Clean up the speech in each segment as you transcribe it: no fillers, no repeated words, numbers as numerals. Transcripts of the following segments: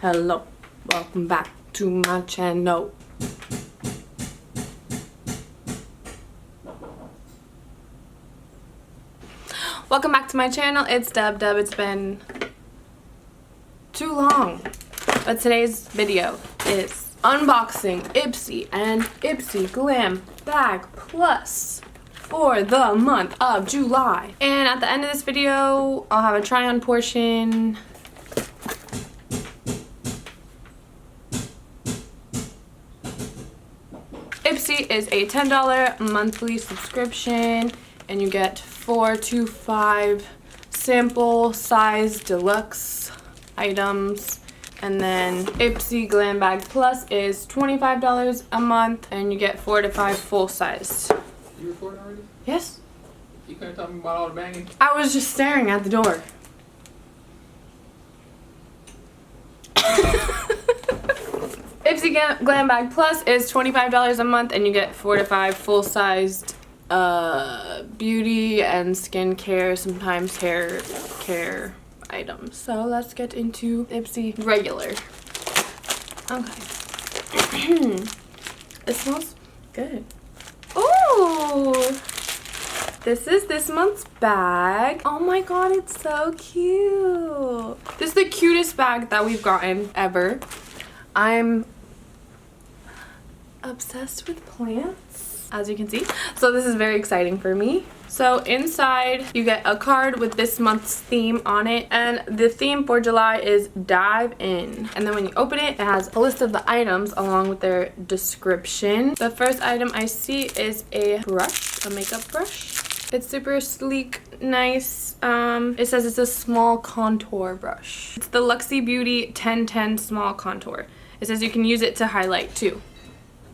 Hello, welcome back to my channel. Welcome back to my channel. It's Dub. It's been too long, but today's video is unboxing Ipsy and Ipsy Glam Bag Plus for the month of July. And at the end of this video, I'll have a try-on portion. Ipsy is a $10 monthly subscription, and you get 4 to 5 sample size deluxe items. And then Ipsy Glam Bag Plus is $25 a month, and you get 4 to 5 full size. You recording already? Yes. You couldn't tell me about all the banging? I was just staring at the door. Ipsy Glam Bag Plus is $25 a month, and you get 4 to 5 full-sized beauty and skincare, sometimes hair care items. So let's get into Ipsy regular. Okay. It smells good. Ooh! This is this month's bag. Oh my god, it's so cute. This is the cutest bag that we've gotten ever. I'm obsessed with plants, as you can see. So this is very exciting for me. So inside you get a card with this month's theme on it, and the theme for July is Dive In. And then when you open it, it has a list of the items along with their description. The first item I see is a brush, a makeup brush. It's super sleek, nice. It says it's a small contour brush. It's the Luxie Beauty 1010 small contour. It says you can use it to highlight too.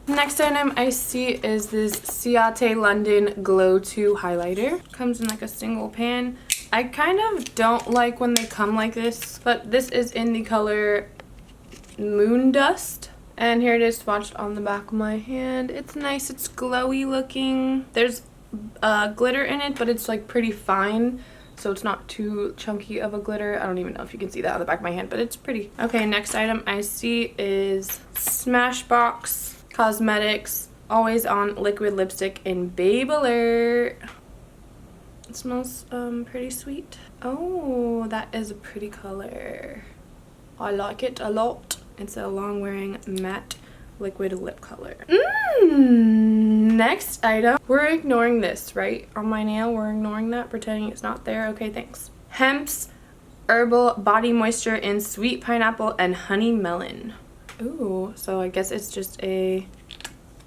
Next item I see is this Ciate London Glow 2 highlighter. Comes in like a single pan. I kind of don't like when they come like this, but this is in the color Moon Dust. And here it is swatched on the back of my hand. It's nice, it's glowy looking. There's glitter in it, but it's like pretty fine, so it's not too chunky of a glitter. I don't even know if you can see that on the back of my hand, but it's pretty. Okay, next item I see is Smashbox Cosmetics Always On Liquid Lipstick in Babe Alert. It smells pretty sweet. Oh, that is a pretty color. I like it a lot. It's a long wearing matte liquid lip color. Next item. We're ignoring this, right? On my nail, we're ignoring that, pretending it's not there. Okay, thanks. Hemp's Herbal Body Moisture in Sweet Pineapple and Honey Melon. Ooh, so I guess it's just a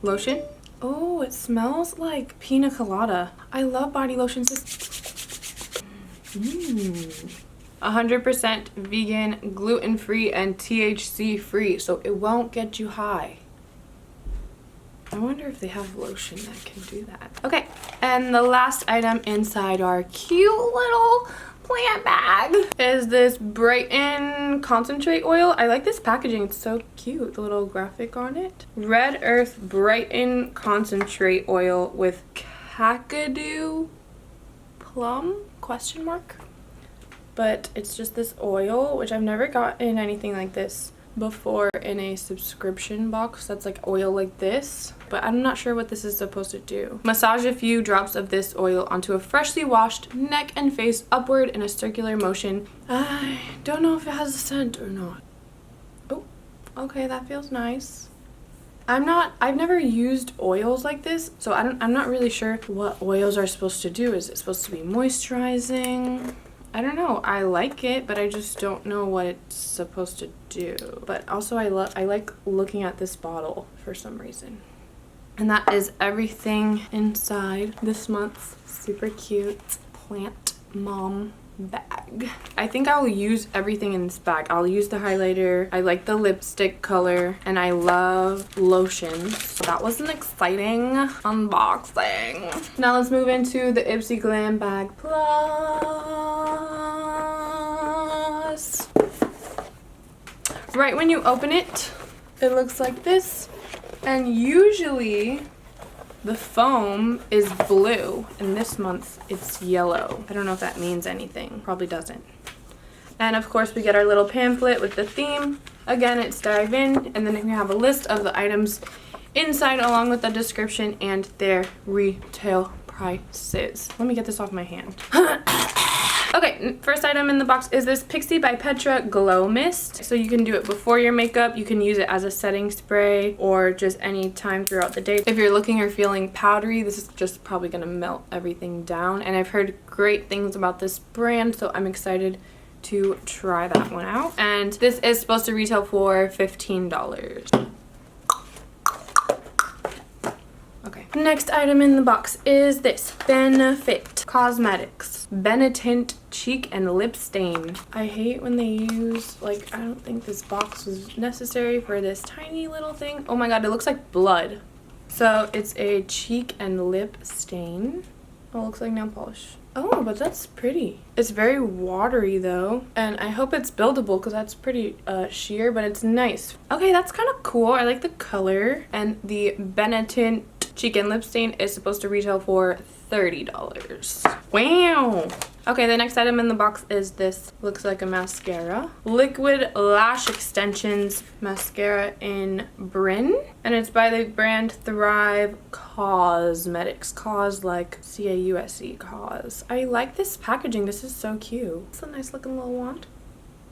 lotion. Oh, it smells like pina colada. I love body lotions. 100% vegan, gluten-free, and THC-free, so it won't get you high. I wonder if they have lotion that can do that. Okay, and the last item inside our cute little plant bag is this Brighten Concentrate Oil. I like this packaging. It's so cute. The little graphic on it. Red Earth Brighten Concentrate Oil with Kakadu Plum? Question mark? But it's just this oil, which I've never gotten anything like this before in a subscription box that's like oil like this, but I'm not sure what this is supposed to do. Massage a few drops of this oil onto a freshly washed neck and face upward in a circular motion. I don't know if it has a scent or not. Oh, okay, that feels nice. I've never used oils like this, so I'm not really sure what oils are supposed to do. Is it supposed to be moisturizing? I don't know. I like it, but I just don't know what it's supposed to do. But also I like looking at this bottle for some reason. And that is everything inside this month's super cute plant mom bag. I think I'll use everything in this bag. I'll use the highlighter. I like the lipstick color, and I love lotions. So that was an exciting unboxing. Now let's move into the Ipsy Glam Bag Plus. Right when you open it, it looks like this, and usually the foam is blue, and this month it's yellow. I don't know if that means anything. Probably doesn't. And of course we get our little pamphlet with the theme. Again, it's dive in, and then we have a list of the items inside along with the description and their retail prices. Let me get this off my hand. Okay, first item in the box is this Pixi by Petra Glow Mist. So you can do it before your makeup, you can use it as a setting spray, or just any time throughout the day. If you're looking or feeling powdery, this is just probably gonna melt everything down. And I've heard great things about this brand, so I'm excited to try that one out. And this is supposed to retail for $15. Okay. Next item in the box is this Benefit Cosmetics Benetint Cheek and Lip Stain. I hate when they use, like, I don't think this box was necessary for this tiny little thing. Oh my god, it looks like blood. So it's a cheek and lip stain. Oh, it looks like nail polish. Oh, but that's pretty. It's very watery though, and I hope it's buildable because that's pretty sheer, but it's nice. Okay, that's kind of cool. I like the color. And the Benetint Cheek and Lip Stain is supposed to retail for $30. Wow. Okay, the next item in the box is this. Looks like a mascara. Liquid Lash Extensions Mascara in Bryn. And it's by the brand Thrive Cosmetics. Cause like C-A-U-S-E, cause. I like this packaging. This is so cute. It's a nice looking little wand.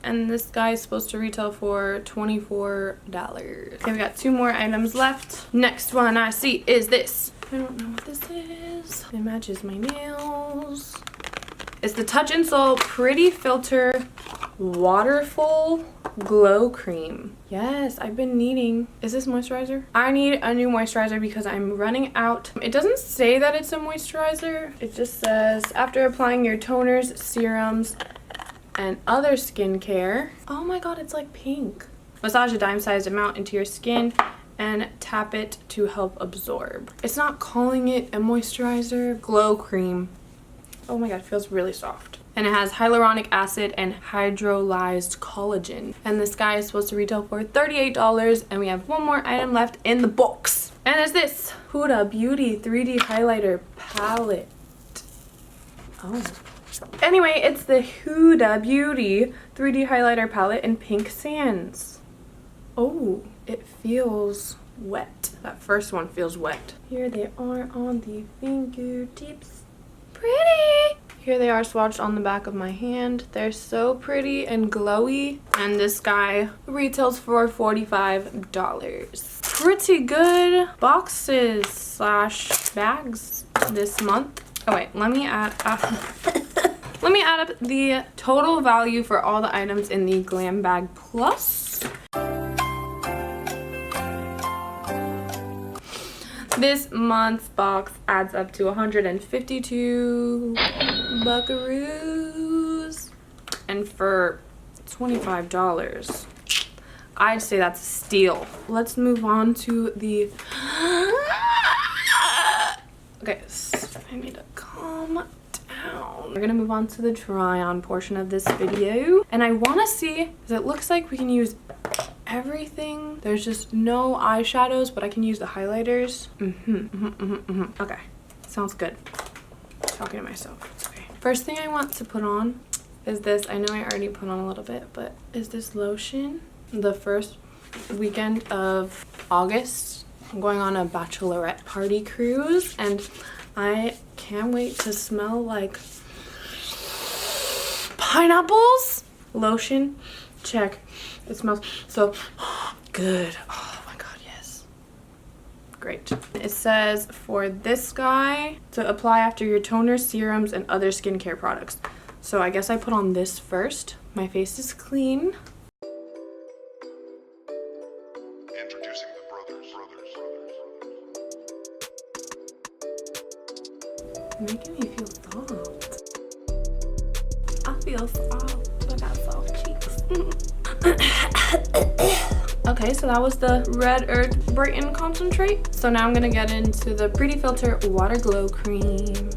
And this guy is supposed to retail for $24. Okay, we got 2 more items left. Next one I see is this. I don't know what this is. It matches my nails. It's the Touch in Sol Pretty Filter Waterful Glow Cream. Yes, I've been needing. Is this moisturizer? I need a new moisturizer because I'm running out. It doesn't say that it's a moisturizer. It just says, after applying your toners, serums, and other skincare. Oh my god, it's like pink. Massage a dime-sized amount into your skin and tap it to help absorb. It's not calling it a moisturizer. Glow cream. Oh my god, it feels really soft. And it has hyaluronic acid and hydrolyzed collagen. And this guy is supposed to retail for $38, and we have 1 more item left in the box. And it's this Huda Beauty 3D Highlighter Palette. Oh. Anyway, it's the Huda Beauty 3D Highlighter Palette in Pink Sands. Oh, it feels wet. That first one feels wet. Here they are on the fingertips. Pretty! Here they are swatched on the back of my hand. They're so pretty and glowy. And this guy retails for $45. Pretty good boxes slash bags this month. Oh wait, let me add up the total value for all the items in the Glam Bag Plus. This month's box adds up to 152 buckaroos. And for $25, I'd say that's a steal. Let's move on to the... Okay, so I need to calm down. We're gonna move on to the try on portion of this video. And I wanna see, because it looks like we can use everything. There's just no eyeshadows, but I can use the highlighters. Okay, sounds good. Talking to myself. Okay. First thing I want to put on is this. I know I already put on a little bit, but is this lotion. The first weekend of August, I'm going on a bachelorette party cruise, and I can't wait to smell like pineapples. Lotion, check. It smells so good. Oh my god, yes. Great. It says for this guy to apply after your toner, serums, and other skincare products. So I guess I put on this first. My face is clean. Introducing the brothers. Making me feel soft. I feel soft. I got soft cheeks. Okay, so that was the Red Earth Brighten Concentrate. So now I'm gonna get into the Pretty Filter Water Glow Cream.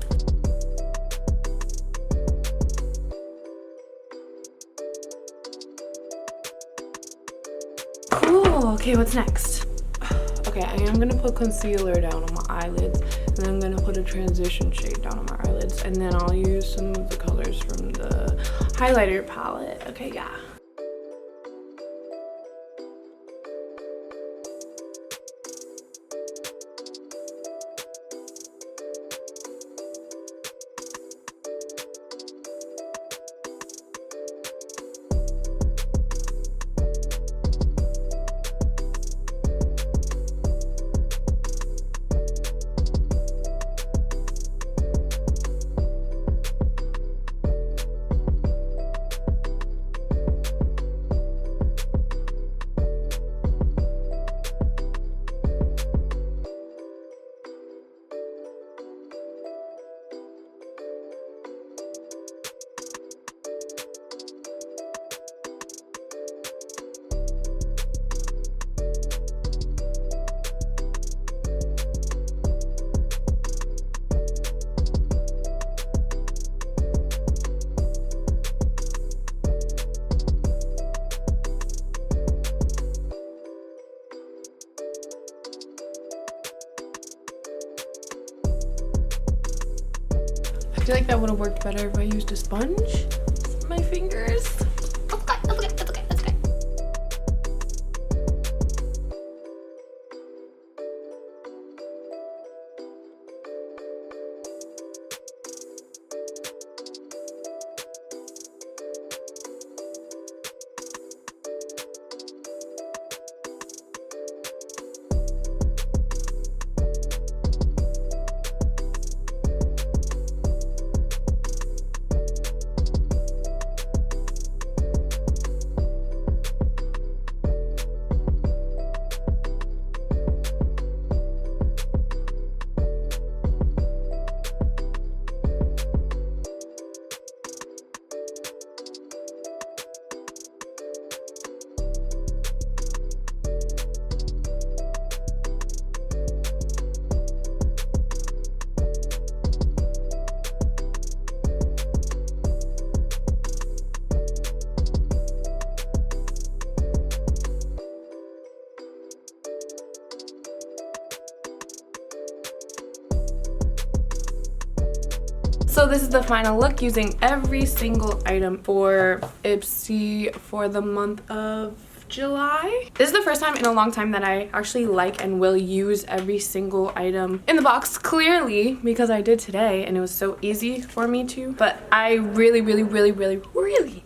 Cool, okay, what's next? Okay, I am gonna put concealer down on my eyelids, and then I'm gonna put a transition shade down on my eyelids, and then I'll use some of the colors from the highlighter palette. Okay, yeah. I feel like that would have worked better if I used a sponge. My fingers. Okay, okay, okay, okay. So this is the final look using every single item for Ipsy for the month of July. This is the first time in a long time that I actually like and will use every single item in the box, clearly because I did today and it was so easy for me to. But I really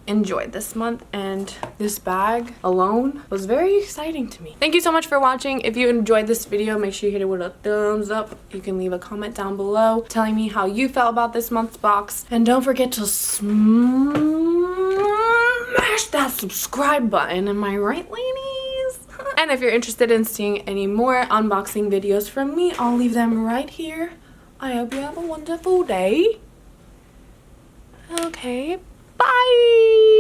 enjoyed this month, and this bag alone was very exciting to me. Thank you so much for watching. If you enjoyed this video, make sure you hit it with a thumbs up. You can leave a comment down below telling me how you felt about this month's box, and don't forget to smash that subscribe button. Am I right, ladies? And if you're interested in seeing any more unboxing videos from me, I'll leave them right here. I hope you have a wonderful day. Okay, bye!